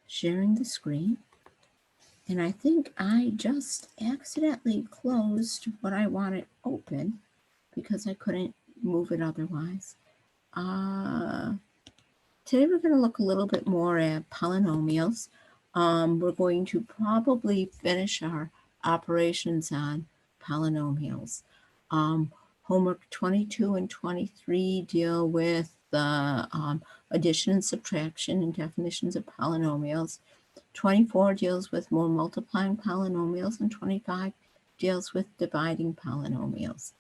sharing the screen. And I think I just accidentally closed what I wanted open because I couldn't move it otherwise. Today we're going to look a little bit more at polynomials. We're going to probably finish our operations on polynomials. Homework 22 and 23 deal with the addition and subtraction and definitions of polynomials. 24 deals with more multiplying polynomials, and 25 deals with dividing polynomials.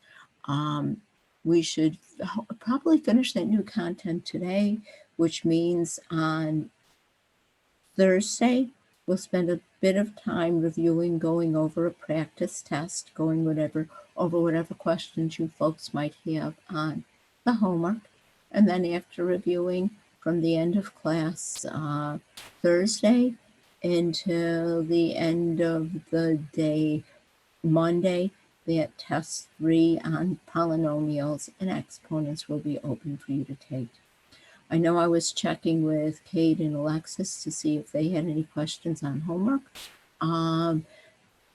We should probably finish that new content today, which means on Thursday, we'll spend a bit of time reviewing, going over a practice test, going over whatever questions you folks might have on the homework. And then after reviewing from the end of class Thursday until the end of the day, Monday, that test 3 on polynomials and exponents will be open for you to take. I know I was checking with Kate and Alexis to see if they had any questions on homework.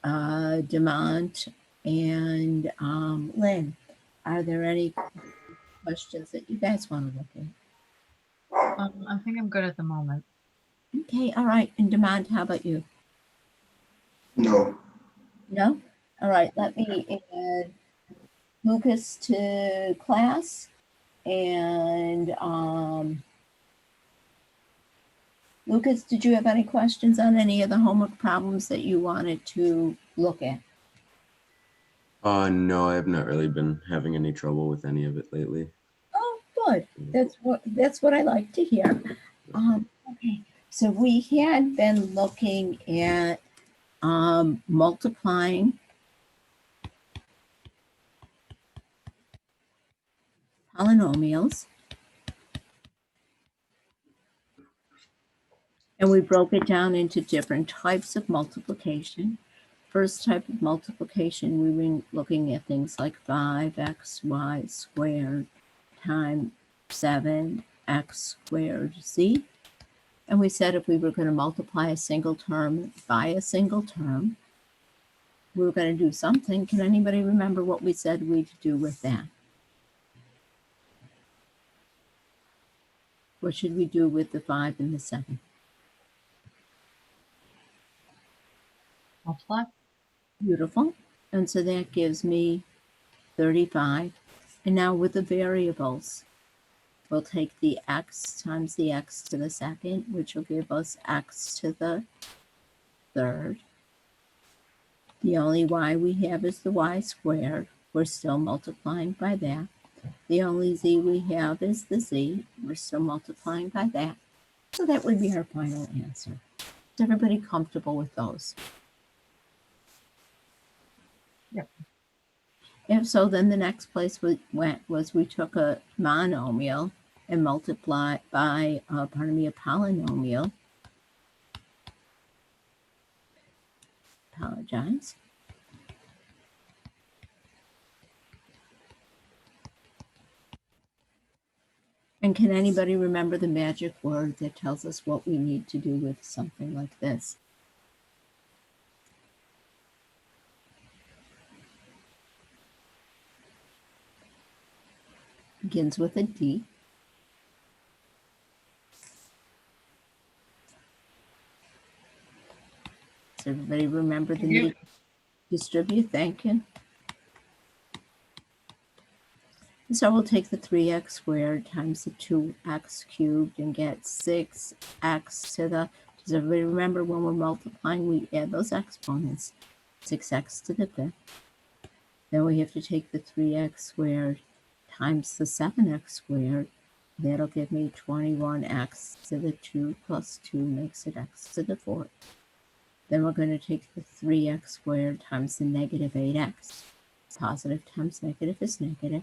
Demont and Lynn, are there any questions that you guys want to look at? I think I'm good at the moment. Okay, all right. And Demont, how about you? No. No? All right, let me add Lucas to class. And Lucas, did you have any questions on any of the homework problems that you wanted to look at? No, I have not really been having any trouble with any of it lately. Oh, good. That's what I like to hear. Okay, so we had been looking at multiplying polynomials. And we broke it down into different types of multiplication. First type of multiplication, we were looking at things like 5xy squared times 7x squared z. And we said if we were going to multiply a single term by a single term, we were going to do something. Can anybody remember what we said we'd do with that? What should we do with the 5 and the 7? Multiply. Beautiful. And so that gives me 35. And now with the variables, we'll take the x times the x to the second, which will give us x to the third. The only y we have is the y squared. We're still multiplying by that. The only z we have is the z. We're still multiplying by that. So that would be our final answer. Is everybody comfortable with those? Yep. If so, then the next place we went was we took a monomial and multiplied by, a polynomial. Apologize. And can anybody remember the magic word that tells us what we need to do with something like this? Begins with a D. Does everybody remember the need to distribute? Thank you. And so we'll take the 3x squared times the 2x cubed and get 6x to the, does everybody remember when we're multiplying, we add those exponents, 6x to the 5th. Then we have to take the 3x squared times the 7x squared. That'll give me 21x to the 2 plus 2 makes it x to the 4th. Then we're going to take the 3x squared times the negative 8x. Positive times negative is negative.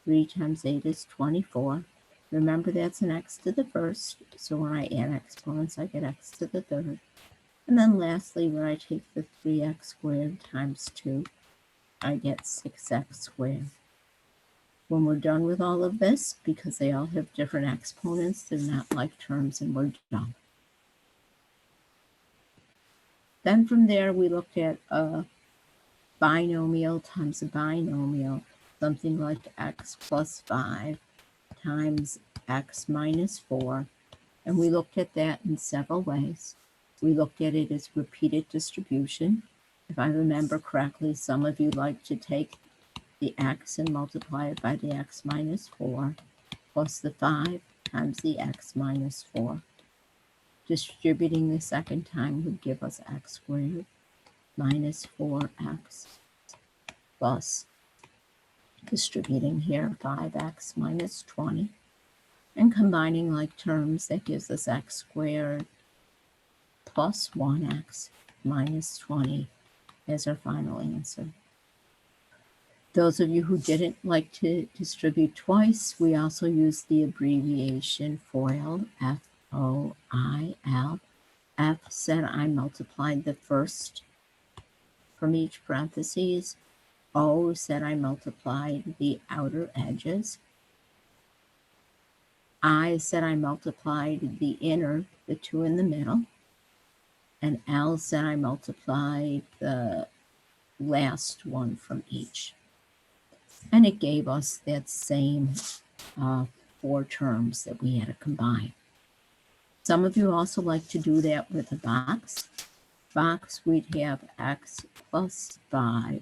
3 times 8 is 24. Remember that's an x to the first, so when I add exponents, I get x to the third. And then lastly, when I take the 3x squared times 2, I get 6x squared. When we're done with all of this, because they all have different exponents, they're not like terms, and we're done. Then from there, we looked at a binomial times a binomial, something like x plus 5 times x minus 4. And we looked at that in several ways. We looked at it as repeated distribution. If I remember correctly, some of you like to take the x and multiply it by the x minus 4 plus the 5 times the x minus 4. Distributing the second time would give us x squared minus 4x plus distributing here 5x minus 20. And combining like terms, that gives us x squared plus 1x minus 20 as our final answer. Those of you who didn't like to distribute twice, we also use the abbreviation FOIL, F-O-I-L. F said I multiplied the first from each parentheses. O said I multiplied the outer edges. I said I multiplied the inner, the two in the middle. And L said I multiplied the last one from each. And it gave us that same 4 terms that we had to combine. Some of you also like to do that with a box. Box, we'd have x plus 5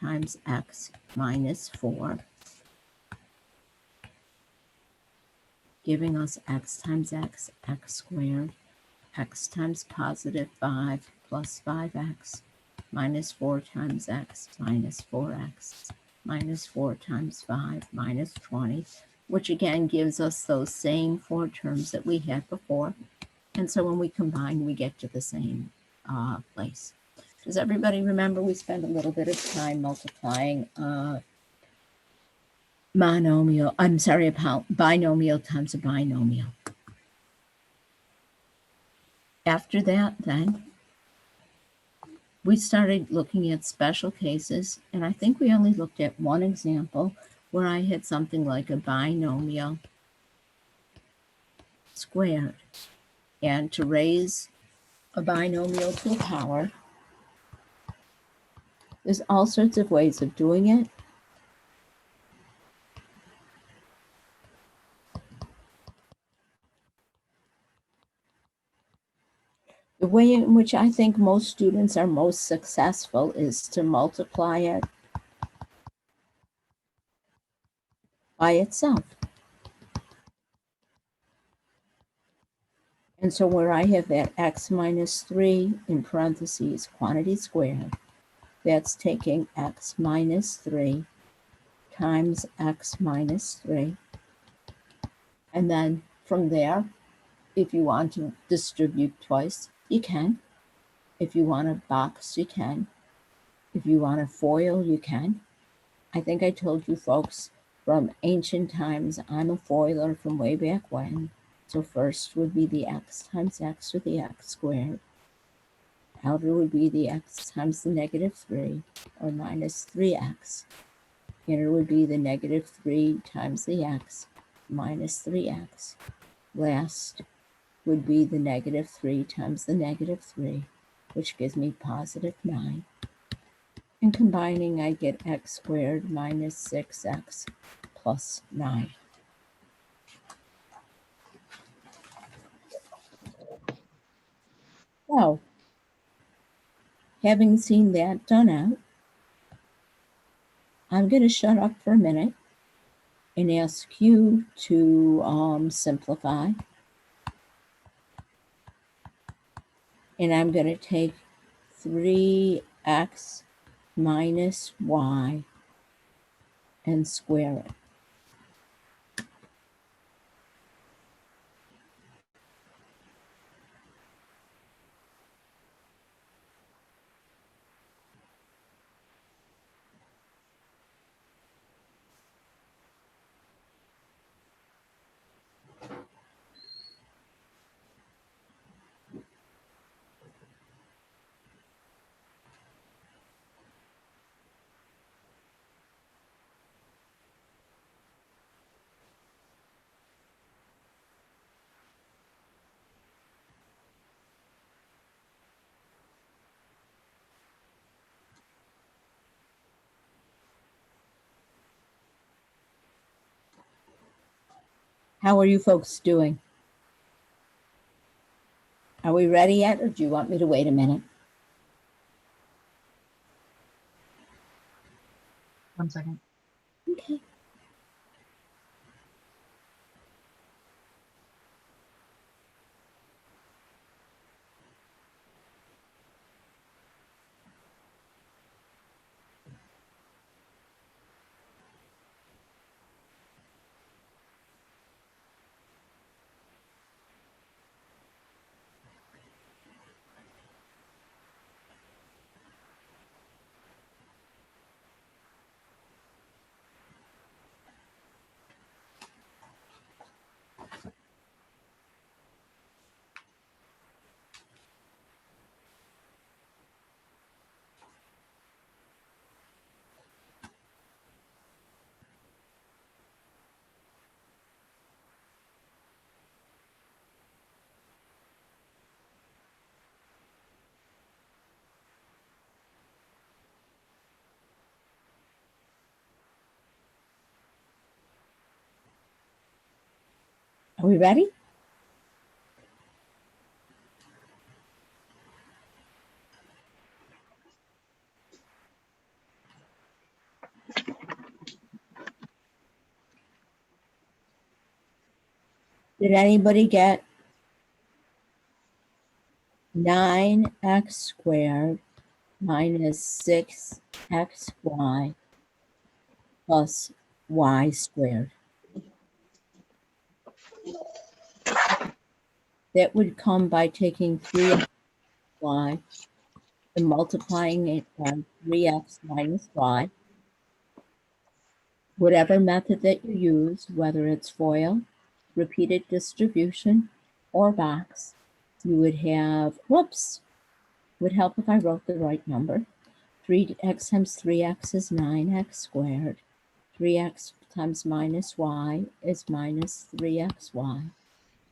times x minus 4, giving us x times x, x squared, x times positive 5 plus 5x, minus 4 times x, minus 4x, minus 4 times 5, minus 20, which again gives us those same 4 terms that we had before. And so when we combine, we get to the same place. Does everybody remember we spent a little bit of time multiplying binomial times a binomial? After that, then, we started looking at special cases, and I think we only looked at one example where I had something like a binomial squared. And to raise a binomial to a power, there's all sorts of ways of doing it. The way in which I think most students are most successful is to multiply it by itself. And so where I have that x minus 3 in parentheses, quantity squared, that's taking x minus 3 times x minus 3. And then from there, if you want to distribute twice, you can. If you want to box, you can. If you want to FOIL, you can. I think I told you folks from ancient times, I'm a FOILer from way back when. So first would be the x times x or the x squared. Outer would be the x times the negative 3 or minus 3x. Inner would be the negative 3 times the x minus 3x. Last would be the negative 3 times the negative 3, which gives me positive 9. And combining, I get x squared minus 6x plus 9. So, having seen that done out, I'm going to shut up for a minute and ask you to simplify. And I'm going to take 3x minus y and square it. How are you folks doing? Are we ready yet, or do you want me to wait a minute? 1 second. Okay. Are we ready? Did anybody get 9x squared minus 6xy plus y squared? That would come by taking 3xy and multiplying it by 3x minus y. Whatever method that you use, whether it's FOIL, repeated distribution, or box, you would have, whoops, would help if I wrote the right number. 3x times 3x is 9x squared. 3x times minus y is minus 3xy.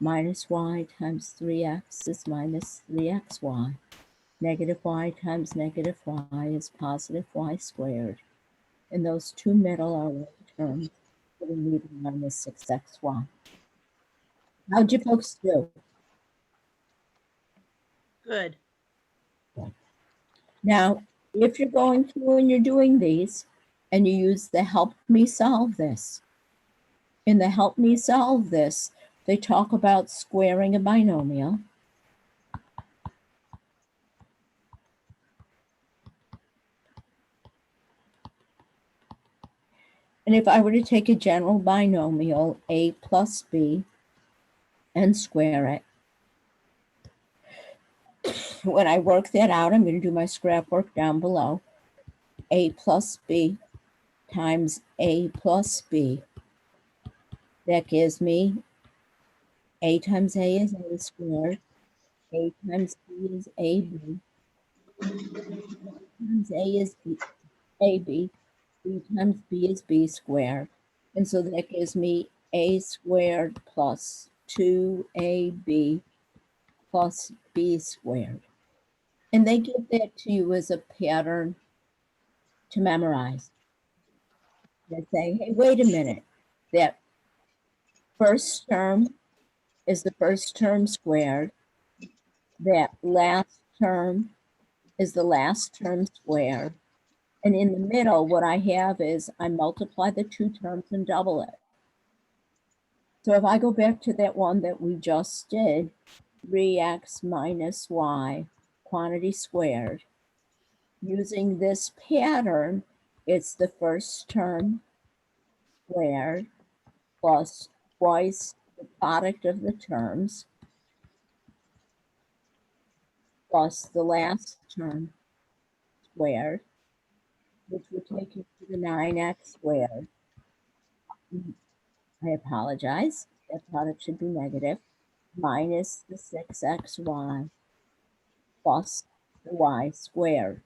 Minus y times 3x is minus 3xy. Negative y times negative y is positive y squared. And those two middle are like terms that we need minus 6xy. How'd you folks do? Good. Now, if you're going through and you're doing these, and you use the help me solve this, in the help me solve this, they talk about squaring a binomial. And if I were to take a general binomial, a plus b, and square it, when I work that out, I'm going to do my scrap work down below. A plus b times a plus b. That gives me a times a is a squared. A times b is ab. Times a is b, ab. B times b is b squared. And so that gives me a squared plus 2ab plus b squared. And they give that to you as a pattern to memorize. They say, hey, wait a minute. That first term is the first term squared. That last term is the last term squared. And in the middle, what I have is I multiply the two terms and double it. So if I go back to that one that we just did, 3x minus y, quantity squared, using this pattern, it's the first term squared plus twice the product of the terms plus the last term squared, which would take you to the 9x squared. I apologize. That product should be negative. Minus the 6xy plus the y squared.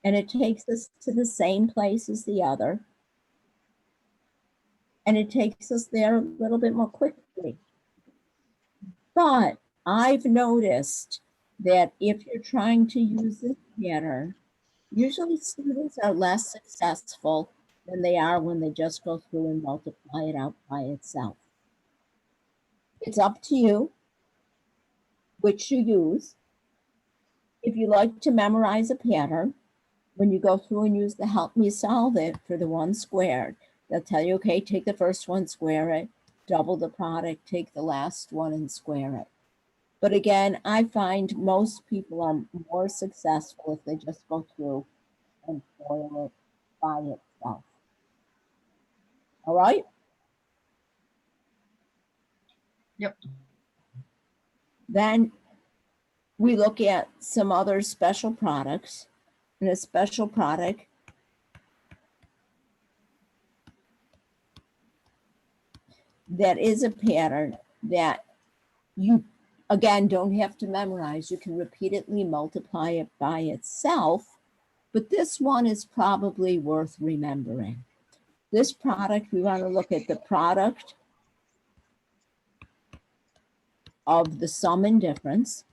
And it takes us to the same place as the other. And it takes us there a little bit more quickly. But I've noticed that if you're trying to use this pattern, usually students are less successful than they are when they just go through and multiply it out by itself. It's up to you which you use. If you like to memorize a pattern, when you go through and use the help me solve it for the one squared, they'll tell you, okay, take the first one, square it, double the product, take the last one and square it. But again, I find most people are more successful if they just go through and FOIL it by itself. All right? Yep. Then we look at some other special products. And a special product that is a pattern that you, again, don't have to memorize. You can repeatedly multiply it by itself, but this one is probably worth remembering. This product, we want to look at the product of the sum and difference.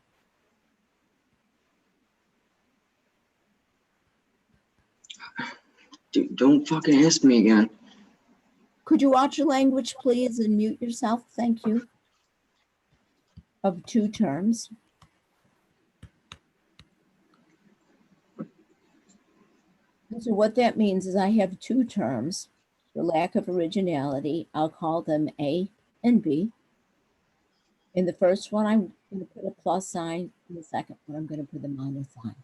Dude, don't fucking ask me again. Could you watch your language, please, and mute yourself? Thank you. Of two terms. So what that means is I have two terms. For lack of originality, I'll call them A and B. In the first one, I'm going to put a plus sign. In the second one, I'm going to put a minus sign.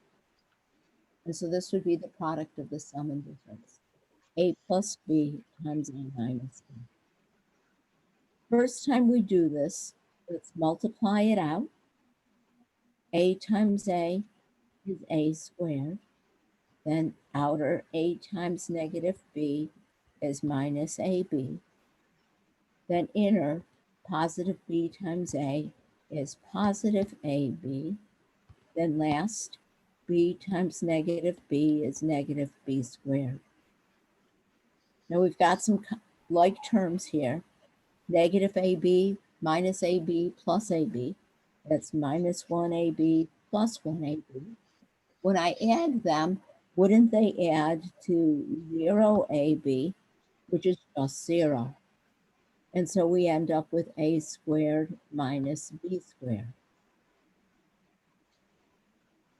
And so this would be the product of the sum and difference. A plus B times A minus B. First time we do this, let's multiply it out. A times A is A squared. Then outer A times negative B is minus AB. Then inner positive B times A is positive AB. Then last, B times negative B is negative B squared. Now we've got some like terms here. Negative AB minus AB plus AB. That's minus 1AB plus 1AB. When I add them, wouldn't they add to 0AB, which is just 0? And so we end up with A squared minus B squared.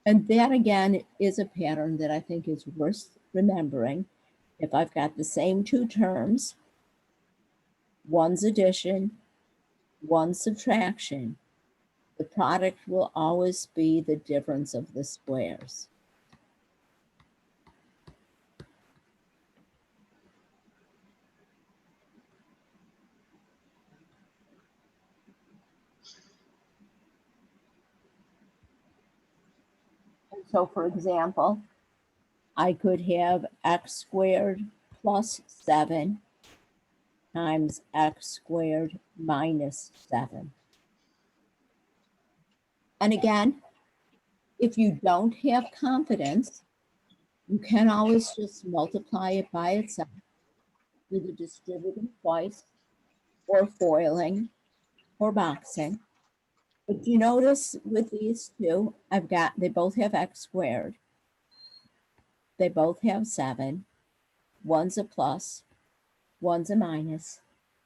And that again is a pattern that I think is worth remembering. If I've got the same two terms, one's addition, one's subtraction, the product will always be the difference of the squares. So for example, I could have x squared plus 7 times x squared minus 7. And again, if you don't have confidence, you can always just multiply it by itself, either distributing twice or foiling or boxing. But you notice with these two, they both have x squared. They both have 7. One's a plus, one's a minus.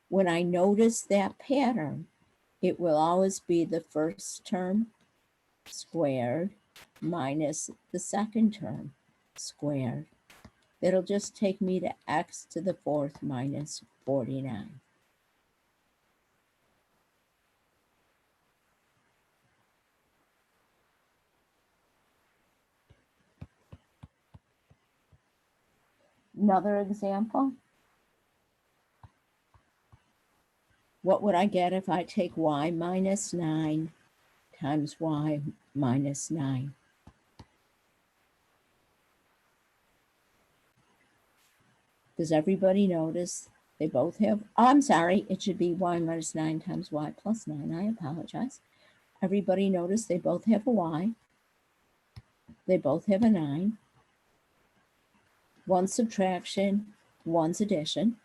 When I notice that pattern, it will always be the first term squared minus the second term squared. It'll just take me to x to the fourth minus 49. Another example. What would I get if I take y minus 9 times y minus 9? Does everybody notice they both have, oh, I'm sorry, it should be y minus 9 times y plus 9. I apologize. Everybody notice they both have a y. They both have a 9. One's subtraction, one's addition.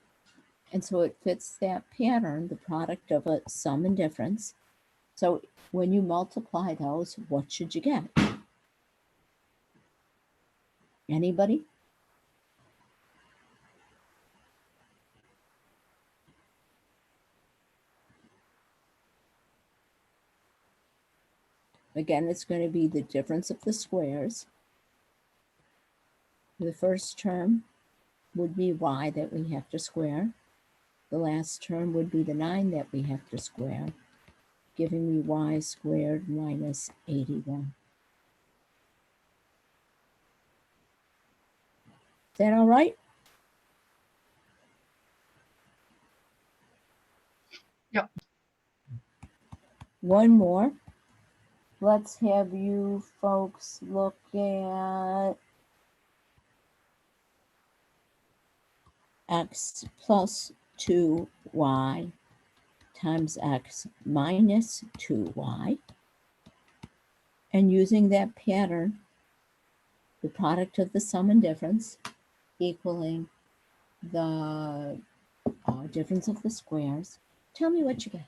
And so it fits that pattern, the product of a sum and difference. So when you multiply those, what should you get? Anybody? Again, it's going to be the difference of the squares. The first term would be y that we have to square. The last term would be the 9 that we have to square, giving me y squared minus 81. Is that all right? Yep. One more. Let's have you folks look at x plus 2y times x minus 2y. And using that pattern, the product of the sum and difference equaling the difference of the squares. Tell me what you get.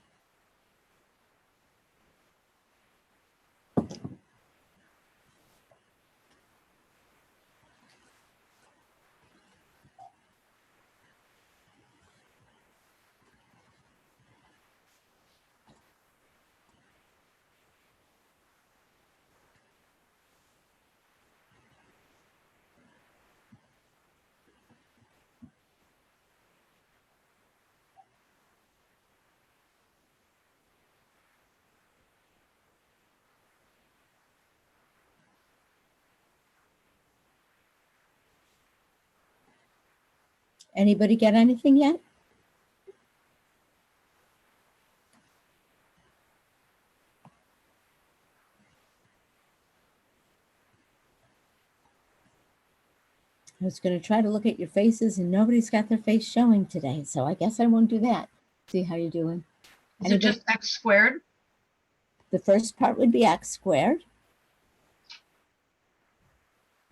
Anybody get anything yet? I was going to try to look at your faces and nobody's got their face showing today. So I guess I won't do that. See how you're doing. Is it Anybody? just x squared? The first part would be x squared.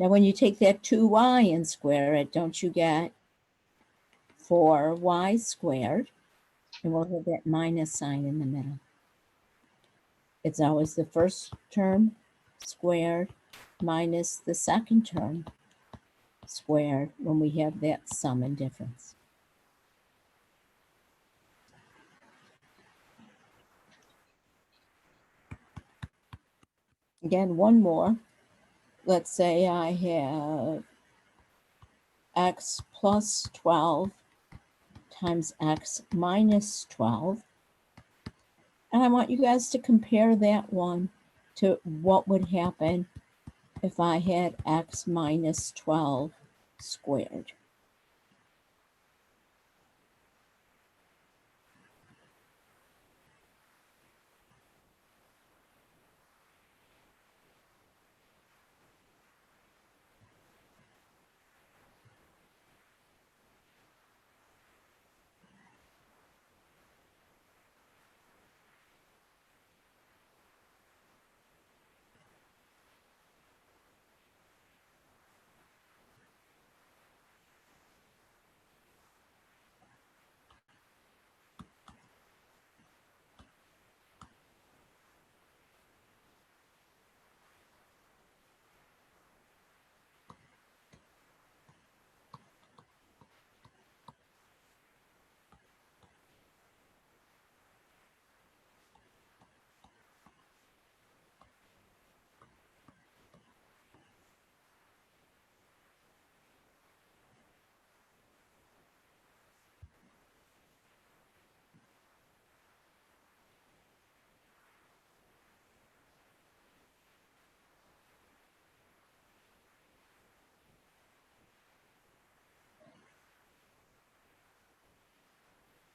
Now, when you take that 2y and square it, don't you get 4y squared? And we'll have that minus sign in the middle. It's always the first term squared minus the second term squared when we have that sum and difference. Again, one more. Let's say I have x plus 12 times x minus 12. And I want you guys to compare that one to what would happen if I had x minus 12 squared.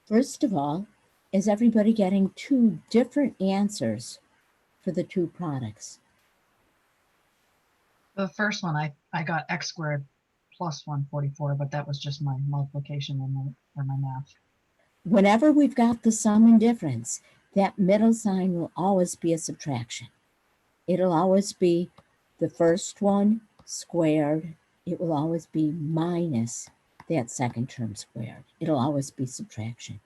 First of all, is everybody getting two different answers for the two products? The first one, I got x squared plus 144, but that was just my multiplication or my math. Whenever we've got the sum and difference, that middle sign will always be a subtraction. It'll always be the first one squared. It will always be minus that second term squared. It'll always be subtraction.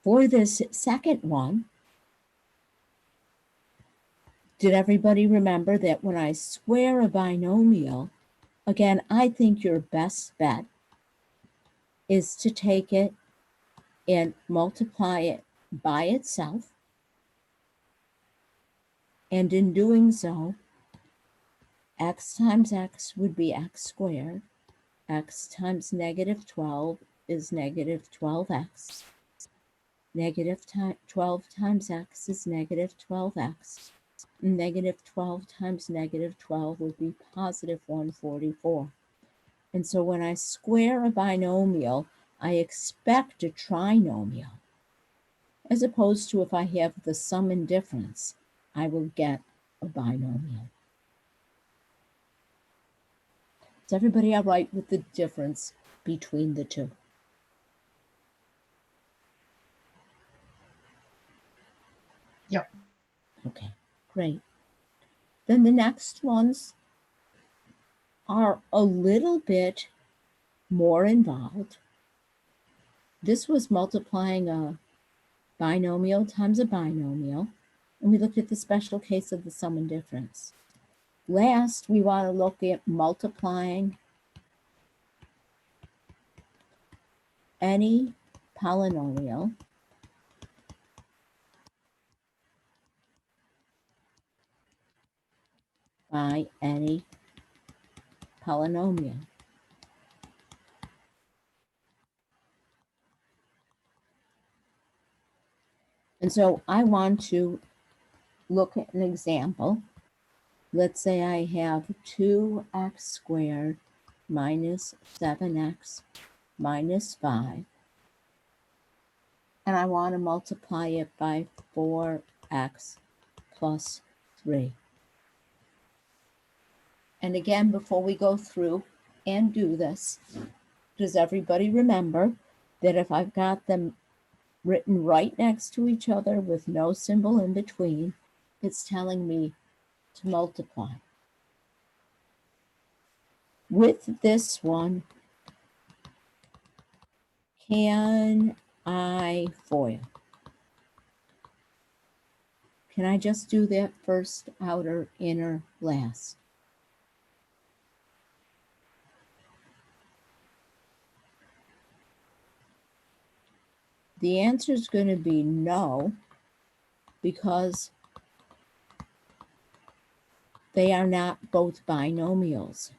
For this second one, did everybody remember that when I square a binomial, again, I think your best bet is to take it and multiply it by itself And in doing so, x times x would be x squared. X times negative 12 is negative 12x. Negative 12 times x is negative 12x. Negative 12 times negative 12 would be positive 144. And so when I square a binomial, I expect a trinomial. As opposed to if I have the sum and difference, I will get a binomial. Is everybody all right with the difference between the two? Yep. Okay, great. Then the next ones are a little bit more involved. This was multiplying a binomial times a binomial, and we looked at the special case of the sum and difference. Last, we want to look at multiplying any polynomial by any polynomial. And so I want to look at an example. Let's say I have 2x squared minus 7x minus 5. And I want to multiply it by 4x plus 3. And again, before we go through and do this, does everybody remember that if I've got them written right next to each other with no symbol in between, it's telling me to multiply? With this one, can I FOIL? Can I just do that first, outer, inner, last? The answer is going to be no, because they are not both binomials.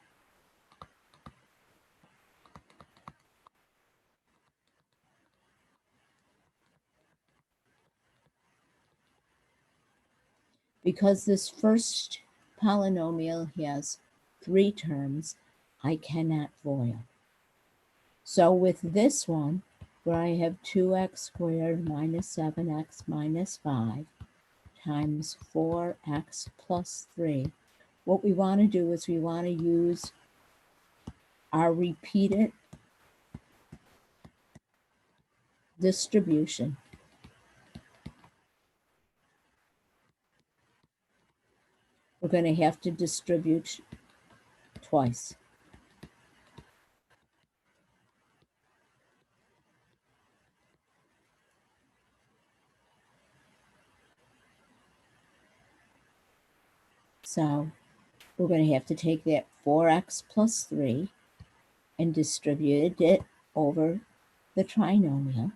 Because this first polynomial has 3 terms, I cannot FOIL. So with this one, where I have 2x squared minus 7x minus 5 times 4x plus 3, what we want to do is we want to use our repeated distribution. We're going to have to distribute twice. So we're going to have to take that 4x plus 3 and distribute it over the trinomial.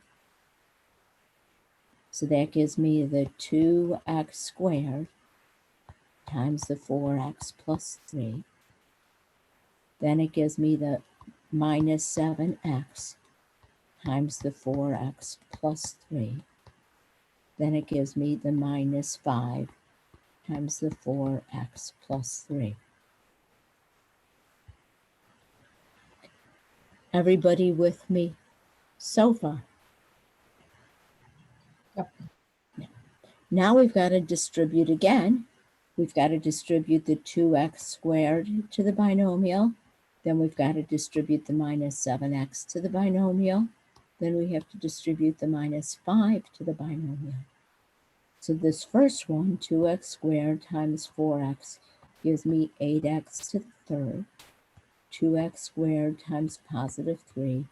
So that gives me the 2x squared times the 4x plus 3. Then it gives me the minus 7x times the 4x plus 3. Then it gives me the minus 5 times the 4x plus 3. Everybody with me so far? Yep. Now we've got to distribute again. We've got to distribute the 2x squared to the binomial. Then we've got to distribute the minus 7x to the binomial. Then we have to distribute the minus 5 to the binomial. So this first one, 2x squared times 4x, gives me 8x to the third. 2x squared times positive 3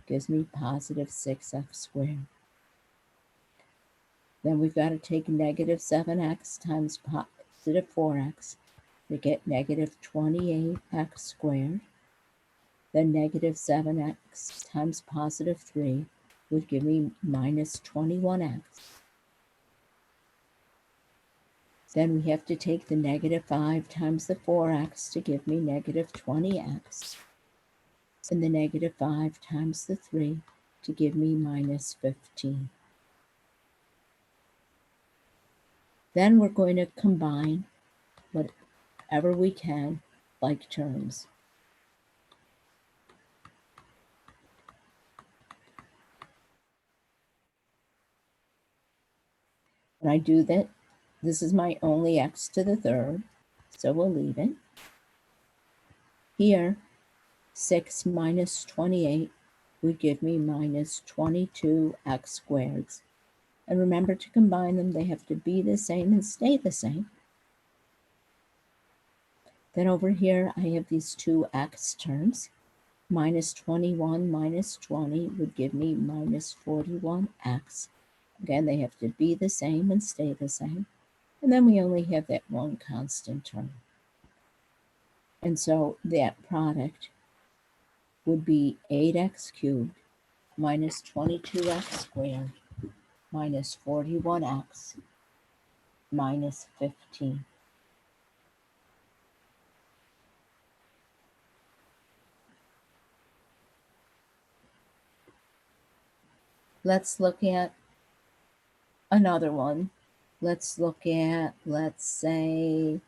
gives me positive 6x squared. Then we've got to take negative 7x times positive 4x to get negative 28x squared. Then negative 7x times positive 3 would give me minus 21x. Then we have to take the negative 5 times the 4x to give me negative 20x. And the negative 5 times the 3 to give me minus 15. Then we're going to combine whatever we can, like terms. When I do that, this is my only x to the third, so we'll leave it. Here, 6 minus 28 would give me minus 22x squared. And remember to combine them, they have to be the same and stay the same. Then over here, I have these two x terms. Minus 21 minus 20 would give me minus 41x. Again, they have to be the same and stay the same. And then we only have that one constant term. And so that product would be 8x cubed minus 22x squared minus 41x minus 15. Let's look at another one. Let's look at, let's say,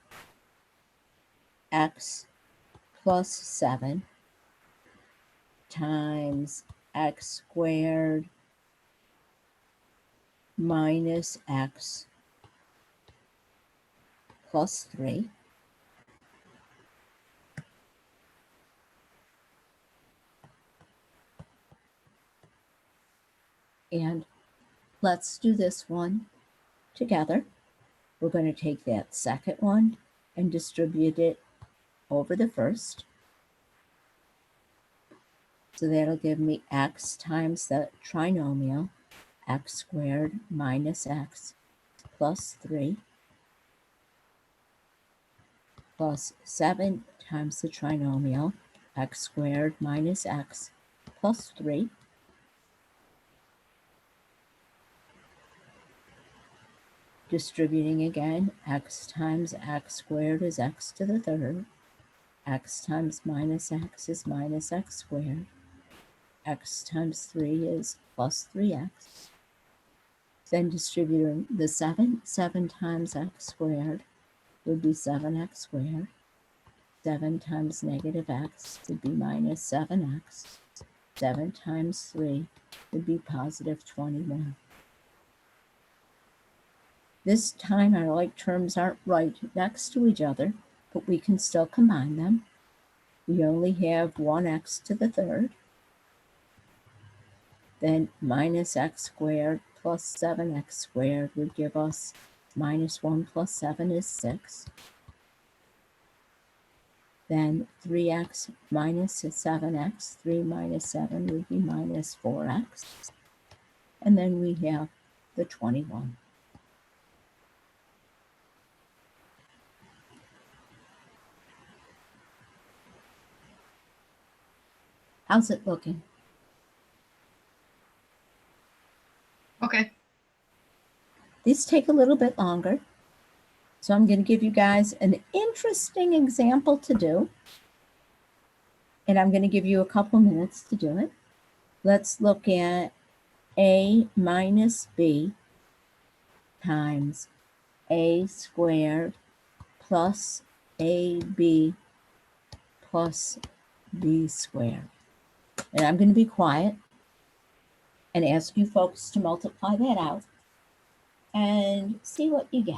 x plus 7 times x squared minus x plus 3. And let's do this one together. We're going to take that second one and distribute it over the first. So that'll give me x times the trinomial, x squared minus x plus 3 plus 7 times the trinomial, x squared minus x plus 3 distributing again, x times x squared is x to the third, x times minus x is minus x squared, x times 3 is plus 3x. Then distributing the 7 times x squared would be 7x squared. 7 times negative x would be minus 7x. 7 times 3 would be positive 21. This time our like terms aren't right next to each other, but we can still combine them. We only have 1x to the third. Then minus x squared plus 7x squared would give us minus 1 plus 7 is 6. Then 3x minus 7x, 3 minus 7 would be minus 4x. And then we have the 21. How's it looking? Okay. These take a little bit longer. So I'm going to give you guys an interesting example to do. And I'm going to give you a couple minutes to do it. Let's look at a minus b times a squared plus ab plus b squared. And I'm going to be quiet and ask you folks to multiply that out and see what you get.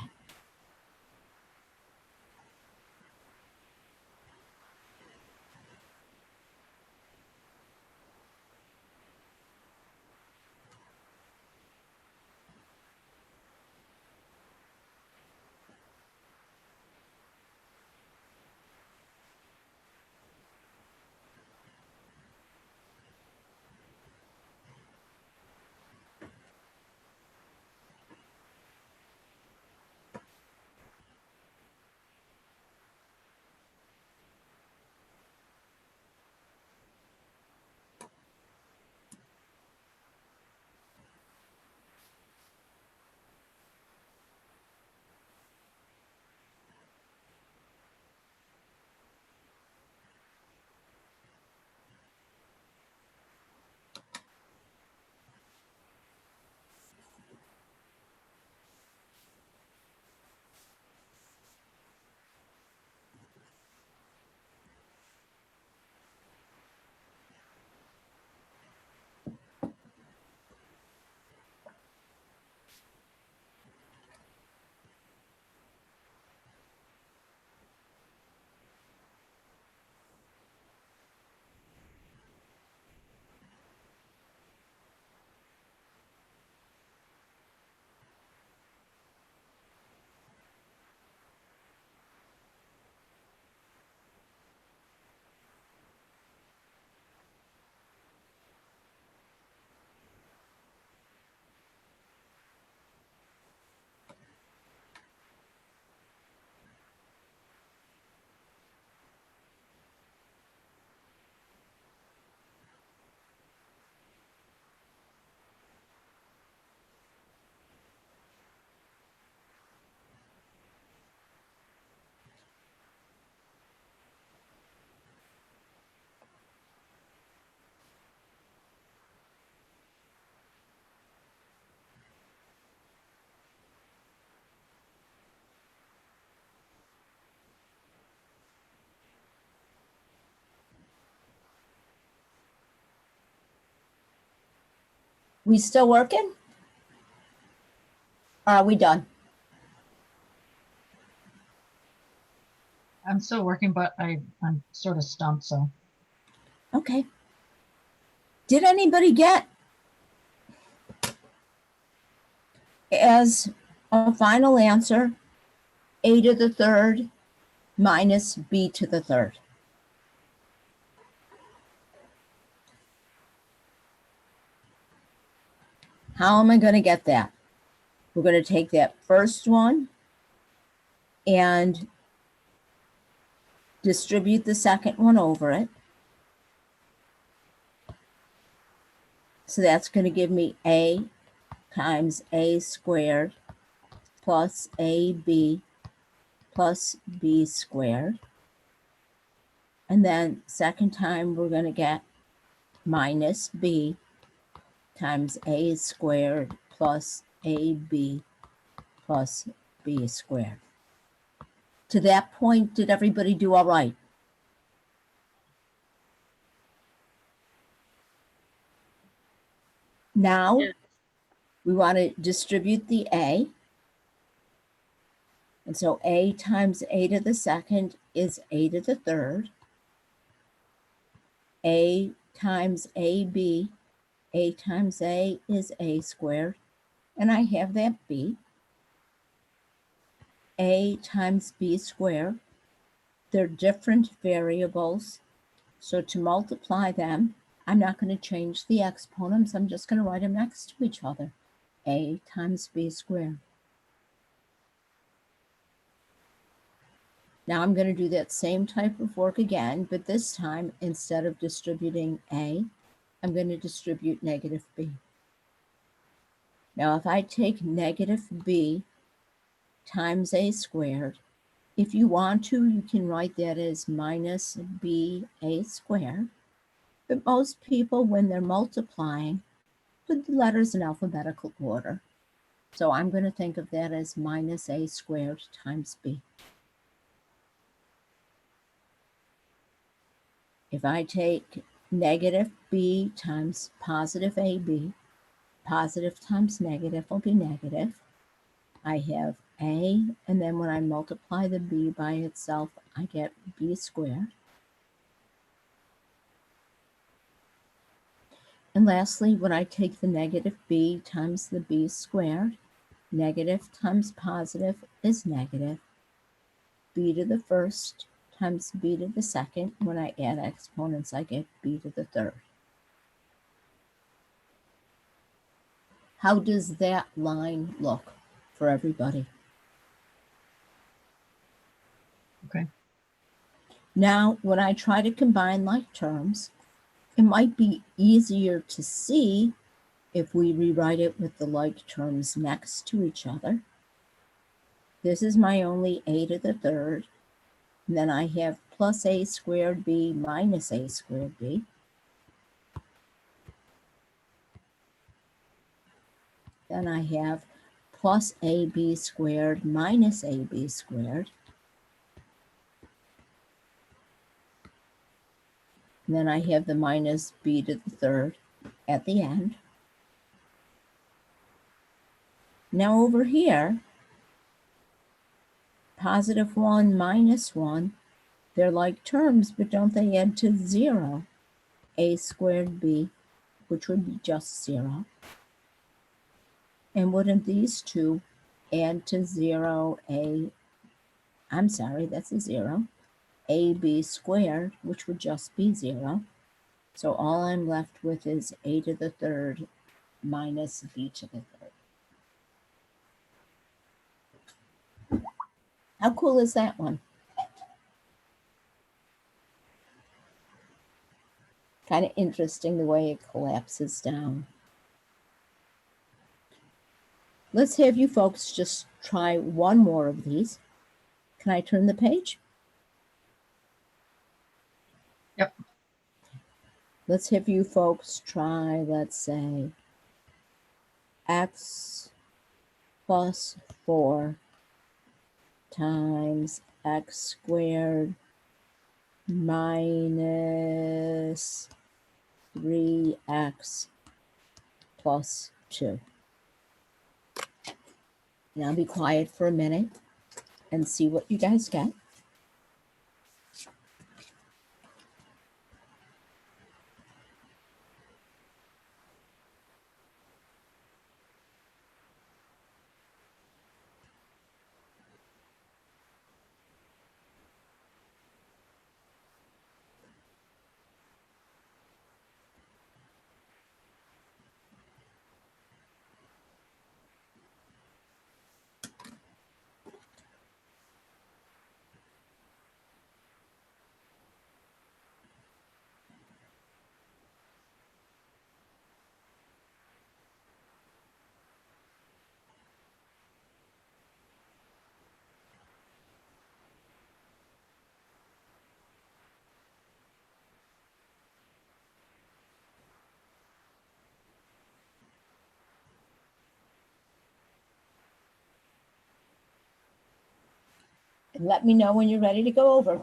We still working? Or are we done? I'm still working, but I'm sort of stumped, so. Okay. Did anybody get as a final answer a to the third minus b to the third? How am I going to get that? We're going to take that first one and distribute the second one over it. So that's going to give me a times a squared plus ab plus b squared. And then second time we're going to get minus b times a squared plus ab plus b squared. To that point, did everybody do all right? Now we want to distribute the a. And so a times a to the second is a to the third. A times ab, a times a is a squared. And I have that b. A times b squared. They're different variables. So to multiply them, I'm not going to change the exponents. I'm just going to write them next to each other. A times b squared. Now I'm going to do that same type of work again, but this time, instead of distributing a, I'm going to distribute negative b. Now, if I take negative b times a squared, if you want to, you can write that as minus b a squared. But most people, when they're multiplying, put the letters in alphabetical order. So I'm going to think of that as minus a squared times b. If I take negative b times positive ab, positive times negative will be negative. I have a, and then when I multiply the b by itself, I get b squared. And lastly, when I take the negative b times the b squared, negative times positive is negative. B to the first times b to the second. When I add exponents, I get b to the third. How does that line look for everybody? Okay. Now, when I try to combine like terms, it might be easier to see if we rewrite it with the like terms next to each other. This is my only a to the third. And then I have plus a squared b minus a squared b. Then I have plus ab squared minus ab squared. And then I have the minus b to the third at the end. Now over here, positive 1 minus 1, they're like terms, but don't they add to 0? A squared b, which would be just 0. And wouldn't these two add to 0 I'm sorry, that's a 0. AB squared, which would just be 0. So all I'm left with is a to the third minus b to the third. How cool is that one? Kind of interesting the way it collapses down. Let's have you folks just try one more of these. Can I turn the page? Yep. Let's have you folks try, let's say, x plus 4 times x squared minus 3x plus 2. Now be quiet for a minute and see what you guys get. And let me know when you're ready to go over.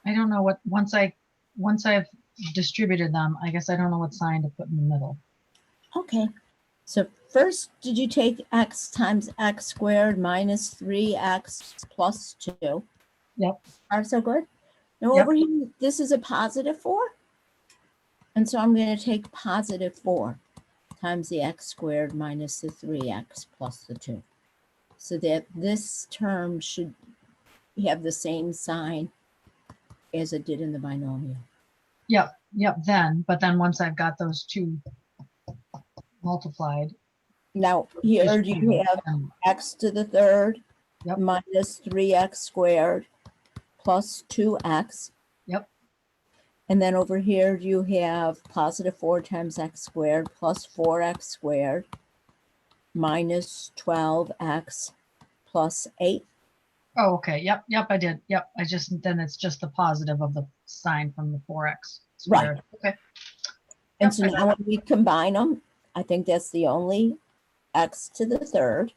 I don't know what, once I've distributed them, I guess I don't know what sign to put in the middle. Okay. So first, did you take x times x squared minus 3x plus 2? Yep. Are so good? Now Yep. over here, this is a positive 4. And so I'm going to take positive 4 times the x squared minus the 3x plus the 2. So that this term should have the same sign as it did in the binomial. Yep, but then once I've got those two multiplied. Now here you have x to the third Yep. minus 3x squared plus 2x. Yep. And then over here you have positive 4 times x squared plus 4x squared minus 12x plus 8. Oh, okay, yep, I did, yep, then it's just the positive of the sign from the 4x squared. Okay. And Yep, so I now got when we combine them, I think that's the only x to the third.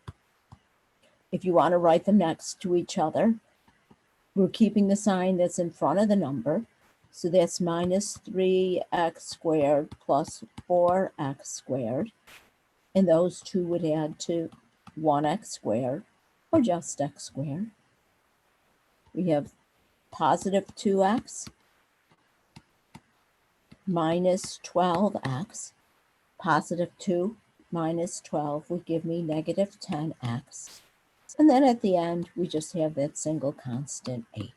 If you want to write them next to each other, we're keeping the sign that's in front of the number. So that's minus 3x squared plus 4x squared. And those two would add to 1x squared or just x squared. We have positive 2x minus 12x. Positive 2 minus 12 would give me negative 10x. And then at the end, we just have that single constant 8.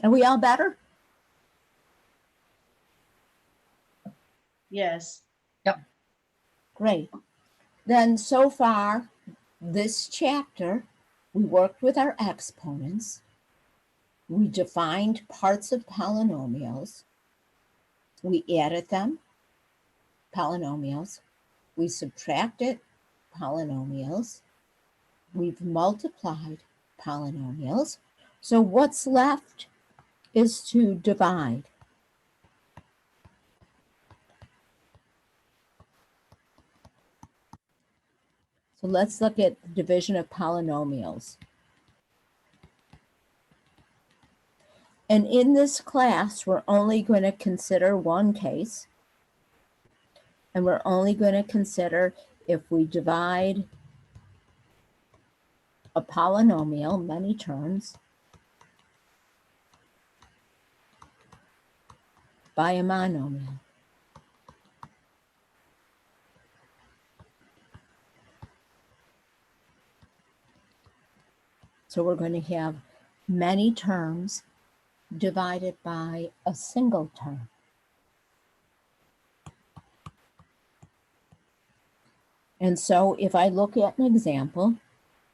Are we all better? Yes. Great. Then so far, this chapter, we worked with our exponents. We defined parts of polynomials. We added them, polynomials. We subtracted polynomials. We've multiplied polynomials. So what's left is to divide. So let's look at the division of polynomials. And in this class, we're only going to consider one case. And we're only going to consider if we divide a polynomial, many terms, by a monomial. So we're going to have many terms divided by a single term. And so if I look at an example,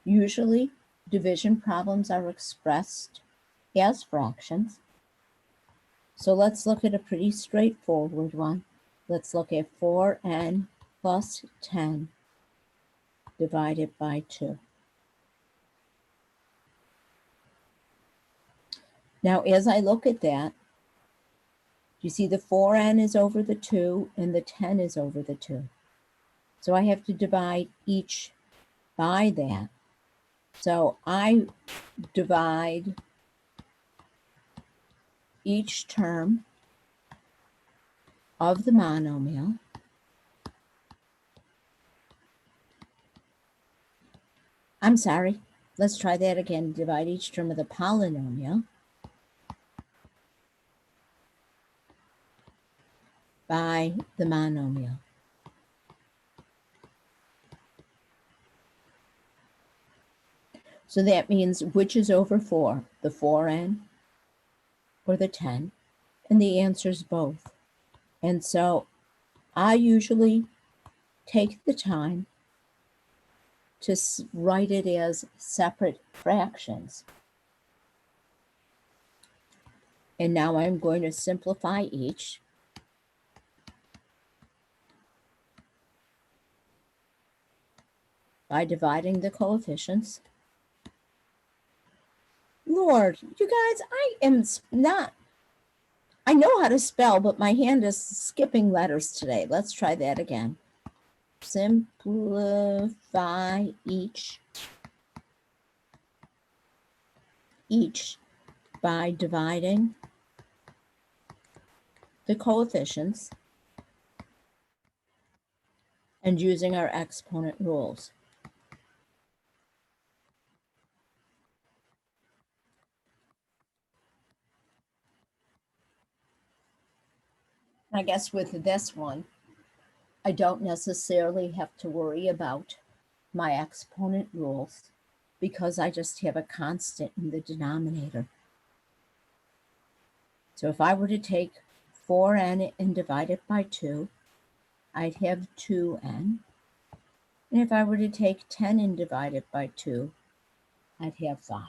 usually division problems are expressed as fractions. So let's look at a pretty straightforward one. Let's look at 4n plus 10 divided by 2. Now, as I look at that, you see the 4n is over the 2 and the 10 is over the 2. So I have to divide each by that. So I divide each term of the monomial I'm sorry, let's try that again. Divide each term of the polynomial by the monomial. So that means which is over 4, the 4n or the 10? And the answer is both. And so I usually take the time to write it as separate fractions. And now I'm going to simplify each. By dividing the coefficients. Lord, you guys, I know how to spell, but my hand is skipping letters today. Let's try that again. Simplify each by dividing the coefficients and using our exponent rules. I guess with this one, I don't necessarily have to worry about my exponent rules because I just have a constant in the denominator. So if I were to take 4n and divide it by 2, I'd have 2n. And if I were to take 10 and divide it by 2, I'd have 5.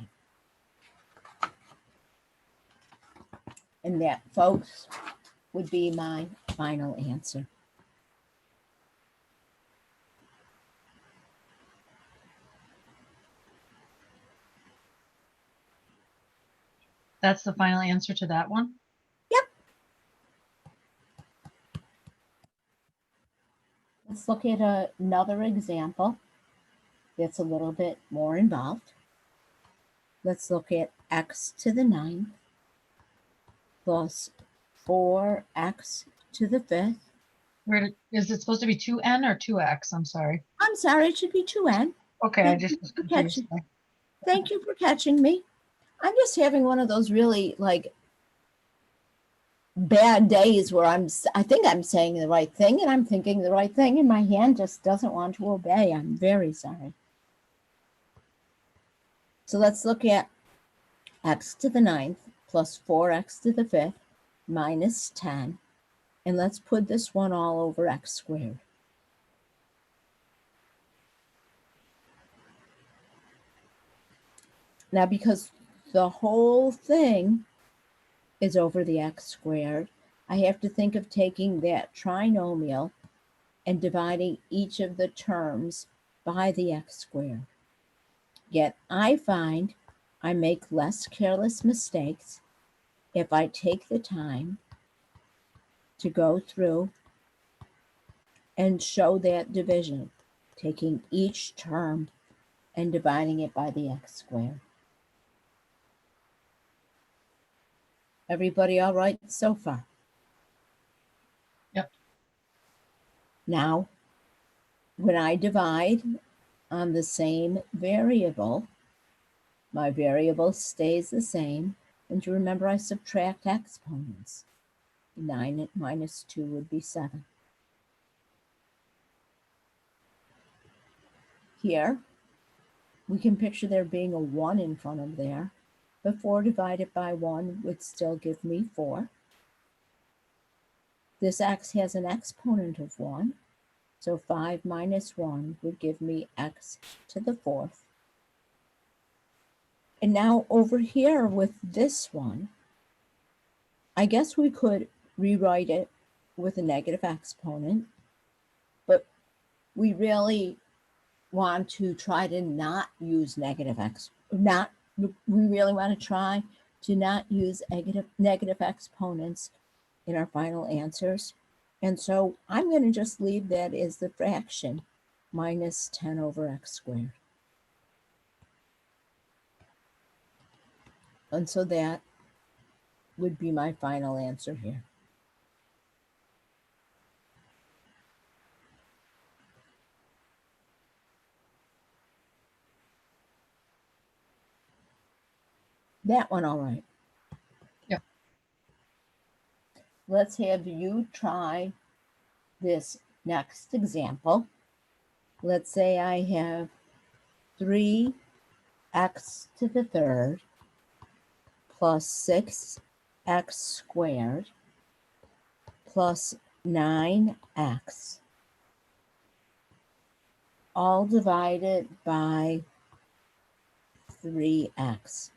And that, folks, would be my final answer. That's the final answer to that one? Yep. Let's look at another example that's a little bit more involved. Let's look at x to the 9th plus 4x to the 5th. Is it supposed to be 2n or 2x? I'm sorry. I'm sorry, it should be 2n. Okay, I just was for confused. Thank you for catching me. I'm just having one of those really bad days where I think I'm saying the right thing and I'm thinking the right thing and my hand just doesn't want to obey. I'm very sorry. So let's look at x to the 9th plus 4x to the 5th minus 10. And let's put this one all over x squared. Now, because the whole thing is over the x squared, I have to think of taking that trinomial and dividing each of the terms by the x squared. Yet I find I make less careless mistakes if I take the time to go through and show that division, taking each term and dividing it by the x squared. Everybody all right so far? Yep. Now, when I divide on the same variable, my variable stays the same. And you remember I subtract exponents. 9 minus 2 would be 7. Here, we can picture there being a 1 in front of there. But 4 divided by 1 would still give me 4. This x has an exponent of 1. So 5 minus 1 would give me x to the 4th. And now over here with this one, I guess we could rewrite it with a negative exponent, but we really want to try to not use we really want to try to not use negative exponents in our final answers. And so I'm going to just leave that as the fraction minus 10 over x squared. And so that would be my final answer here. That one all right? Yep. Let's have you try this next example. Let's say I have 3x to the third plus 6x squared plus 9x, all divided by 3x.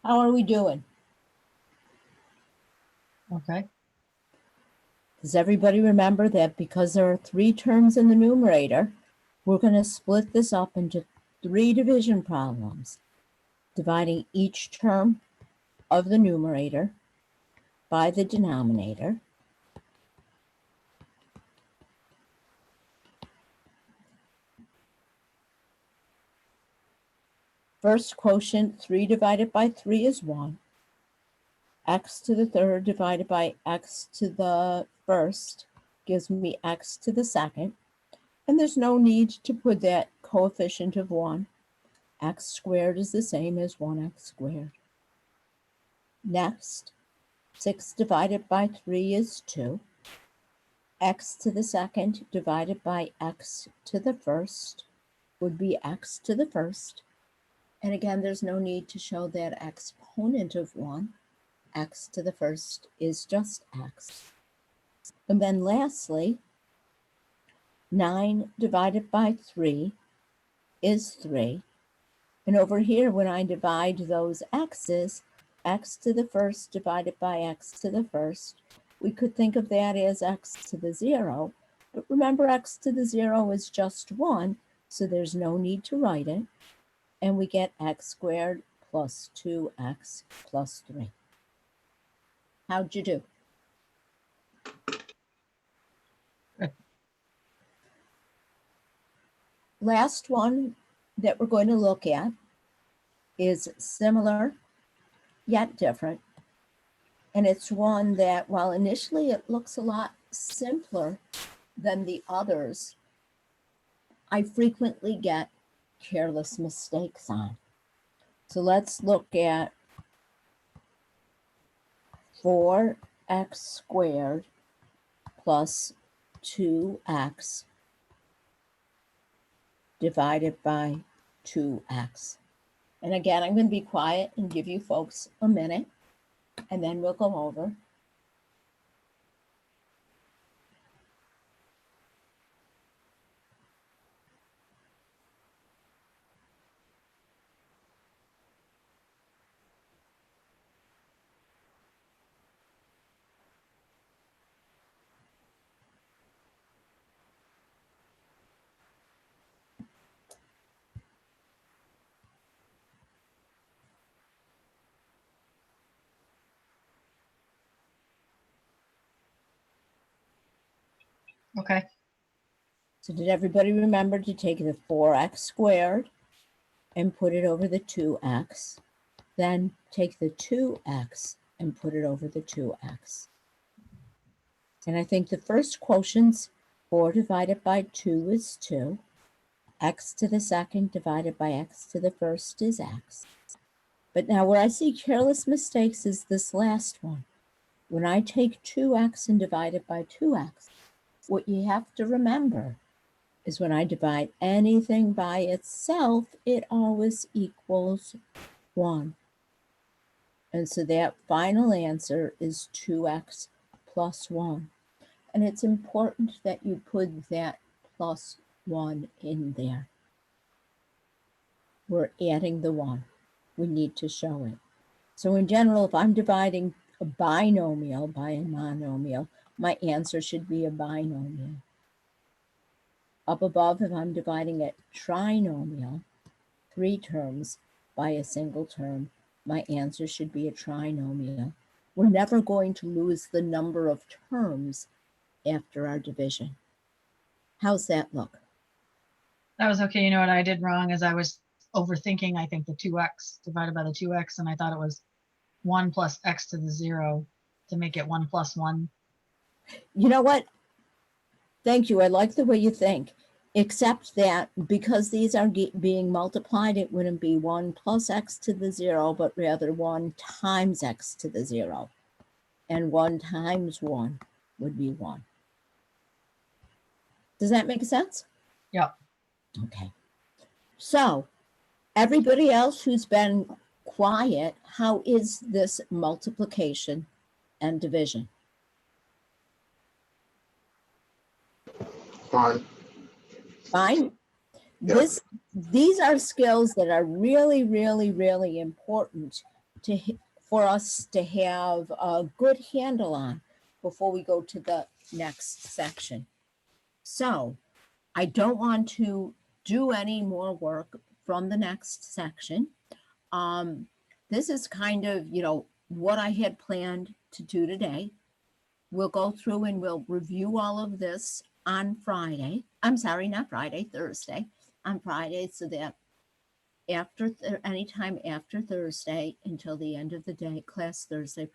How are we doing? Okay. Does everybody remember that because there are 3 terms in the numerator, we're going to split this up into 3 division problems, dividing each term of the numerator by the denominator. First quotient, 3 divided by 3 is 1. X to the third divided by x to the first gives me x to the second. And there's no need to put that coefficient of 1. X squared is the same as 1x squared. Next, 6 divided by 3 is 2. X to the second divided by x to the first would be x to the first. And again, there's no need to show that exponent of 1. X to the first is just x. And then lastly, 9 divided by 3 is 3. And over here, when I divide those x's, x to the first divided by x to the first, we could think of that as x to the 0. But remember, x to the 0 is just 1, so there's no need to write it. And we get x squared plus 2x plus 3. How'd you do? Good. Last one that we're going to look at is similar yet different. And it's one that, while initially it looks a lot simpler than the others, I frequently get careless mistakes on. So let's look at 4x squared plus 2x divided by 2x. And again, I'm going to be quiet and give you folks a minute, and then we'll go over. Okay. So did everybody remember to take the 4x squared and put it over the 2x? Then take the 2x and put it over the 2x. And I think the first quotient's 4 divided by 2 is 2. X to the second divided by x to the first is x. But now where I see careless mistakes is this last one. When I take 2x and divide it by 2x, what you have to remember is when I divide anything by itself, it always equals 1. And so that final answer is 2x plus 1. And it's important that you put that plus 1 in there. We're adding the 1. We need to show it. So in general, if I'm dividing a binomial by a monomial, my answer should be a binomial. Up above, if I'm dividing a trinomial, 3 terms, by a single term, my answer should be a trinomial. We're never going to lose the number of terms after our division. How's that look? That was okay. You know what I did wrong is I was overthinking, I think, the 2x divided by the 2x, and I thought it was 1 plus x to the 0 to make it 1 plus 1. You know what? Thank you. I like the way you think, except that because these are being multiplied, it wouldn't be 1 plus x to the 0, but rather 1 times x to the 0. And 1 times 1 would be 1. Does that make sense? Yeah. Okay. So everybody else who's been quiet, how is this multiplication and division? Fine. Fine. Yep. These are skills that are really, really, really important for us to have a good handle on before we go to the next section. So I don't want to do any more work from the next section. This is kind of, what I had planned to do today. We'll go through and we'll review all of this on Friday. I'm sorry, not Friday, Thursday. On Friday, so that anytime after Thursday until the end of the day, class Thursday,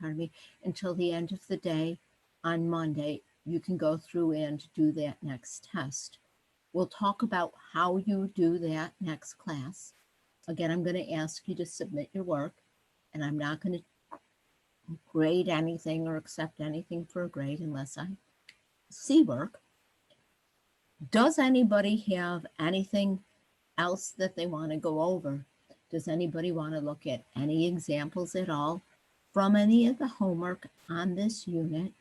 until the end of the day on Monday, you can go through and do that next test. We'll talk about how you do that next class. Again, I'm going to ask you to submit your work, and I'm not going to grade anything or accept anything for a grade unless I see work. Does anybody have anything else that they want to go over? Does anybody want to look at any examples at all from any of the homework on this unit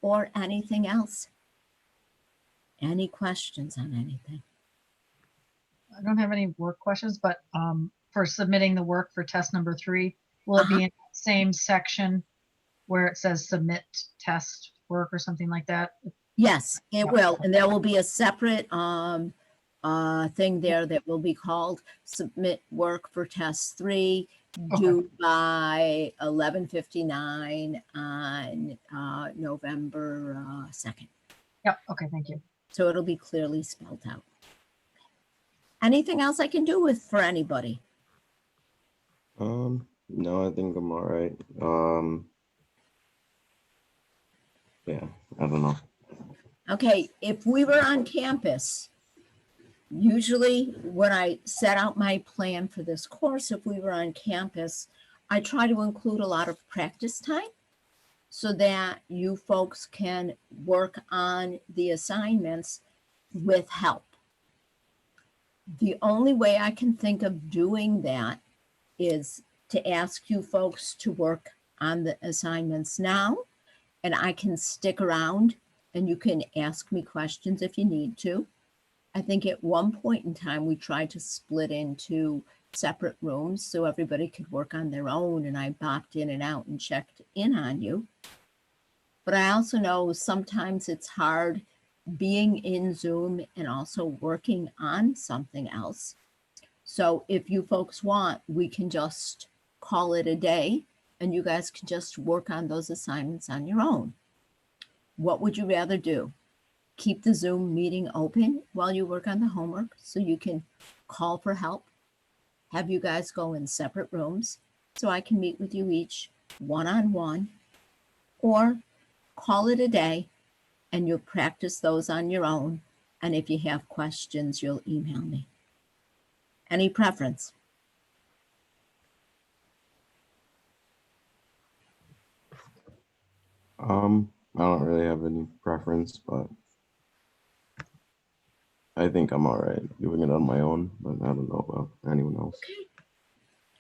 or anything else? Any questions on anything? I don't have any work questions, but for submitting the work for test number 3, will it be in the same section where it says submit test work or something like that? Yes, it will. And there will be a separate thing there that will be called submit work for test 3 due by 11:59 on November 2nd. Yep. Okay. Thank you. So it'll be clearly spelled out. Anything else I can do for anybody? No, I think I'm all right. Yeah, I don't know. Okay, if we were on campus, usually when I set out my plan for this course, if we were on campus, I try to include a lot of practice time so that you folks can work on the assignments with help. The only way I can think of doing that is to ask you folks to work on the assignments now, and I can stick around and you can ask me questions if you need to. I think at one point in time, we tried to split into separate rooms so everybody could work on their own, and I bopped in and out and checked in on you. But I also know sometimes it's hard being in Zoom and also working on something else. So if you folks want, we can just call it a day and you guys can just work on those assignments on your own. What would you rather do? keep the Zoom meeting open while you work on the homework so you can call for help. Have you guys go in separate rooms so I can meet with you each one-on-one, or call it a day and you'll practice those on your own. And if you have questions, you'll email me. Any preference? I don't really have any preference, but I think I'm all right doing it on my own, but I don't know about anyone else. Okay.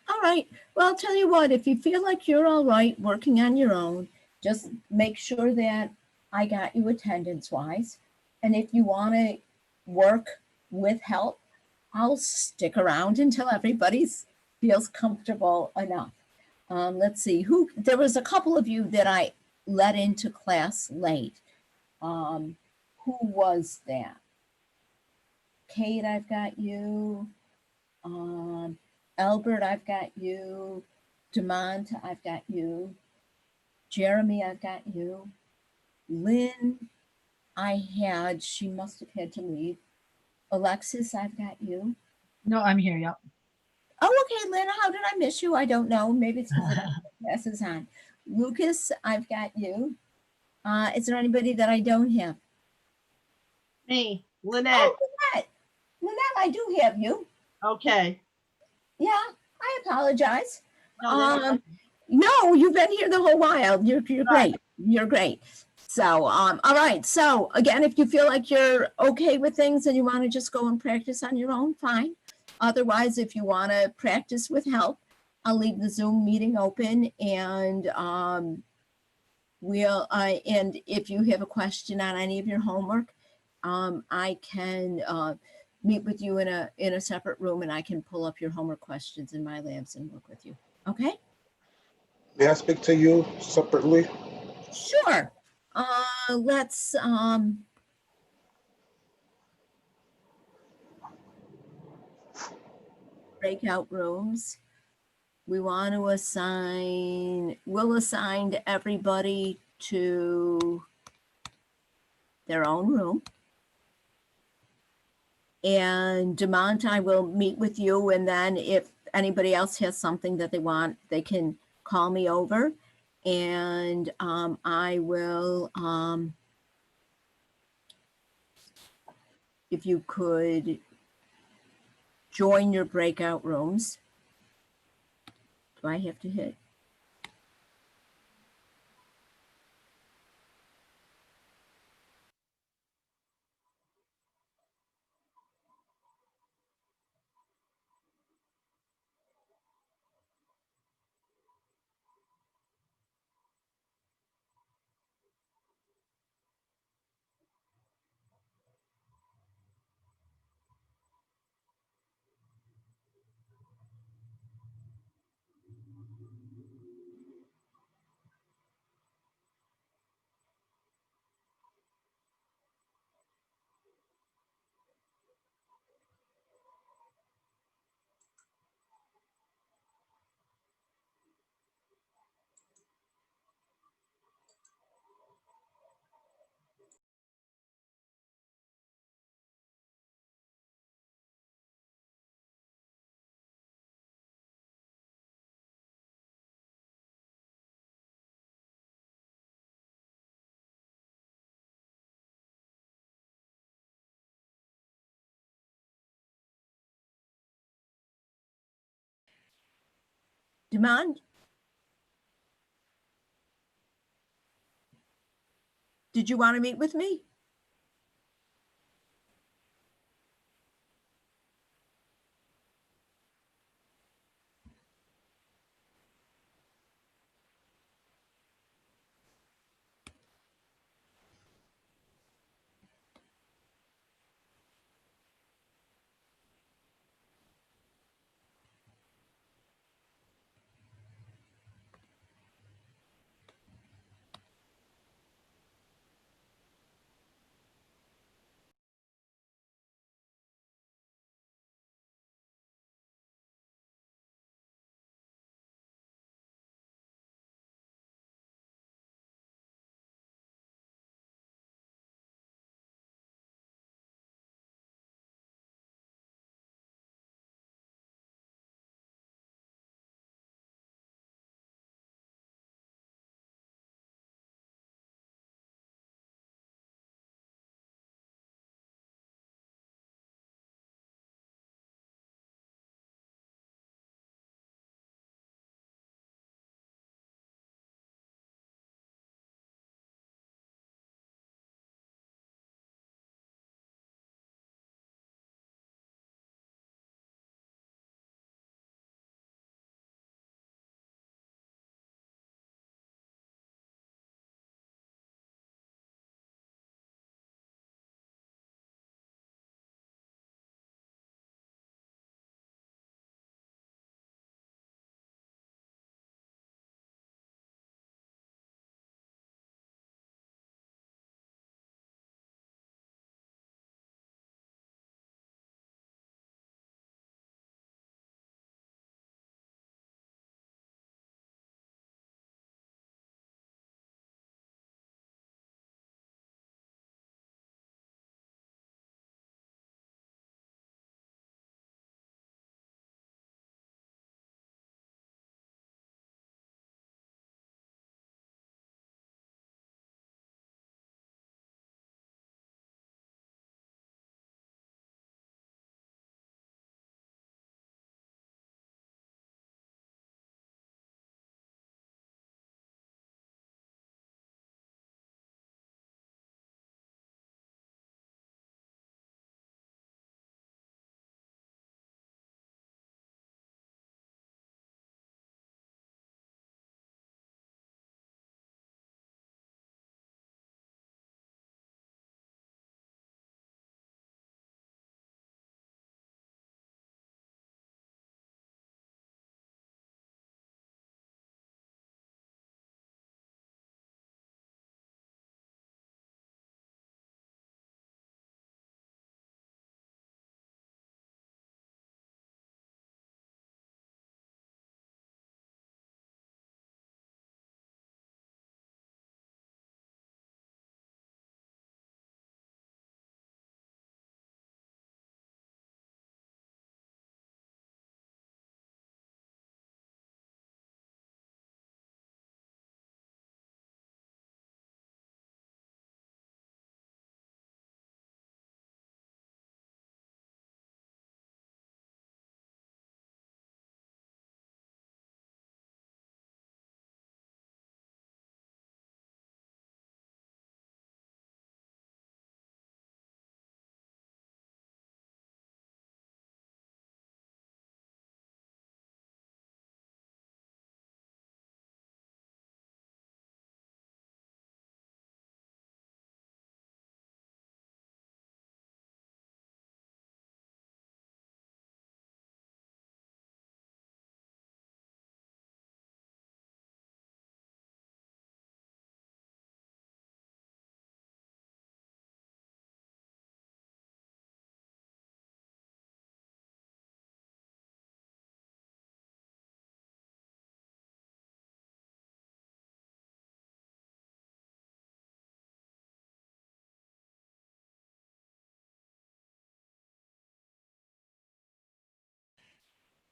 All right. Well, I'll tell you what, if you feel like you're all right working on your own, just make sure that I got you attendance wise. And if you want to work with help, I'll stick around until everybody's feels comfortable enough. Let's see, there was a couple of you that I let into class late. Who was that? Kate, I've got you. Albert, I've got you. Demont, I've got you. Jeremy, I've got you. Lynn, she must have had to leave. Alexis, I've got you. No, I'm here. Yep. Oh, okay, Lynn, how did I miss you? I don't know. Maybe it's because the class is on. Lucas, I've got you. Is there anybody that I don't have? Me, Lynette. Oh, Lynette. Lynette, I do have you. Okay. Yeah, I apologize. No, that's No, you've been here the whole while. You're great. You're great. So, all right. So again, if you feel like you're okay with things and you want to just go and practice on your own, fine. Otherwise, if you want to practice with help, I'll leave the Zoom meeting open, and and if you have a question on any of your homework, I can meet with you in a separate room, and I can pull up your homework questions in my labs and work with you. Okay? May I speak to you separately? Sure. Let's breakout rooms. We want to we'll assign everybody to their own room. And Demont, I will meet with you, and then if anybody else has something that they want, they can call me over, and I will, if you could join your breakout rooms. Do I have to hit? Demond? Did you want to meet with me?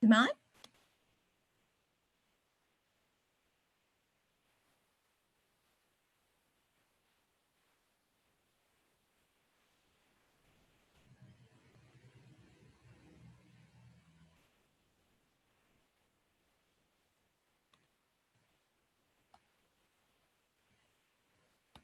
Demont?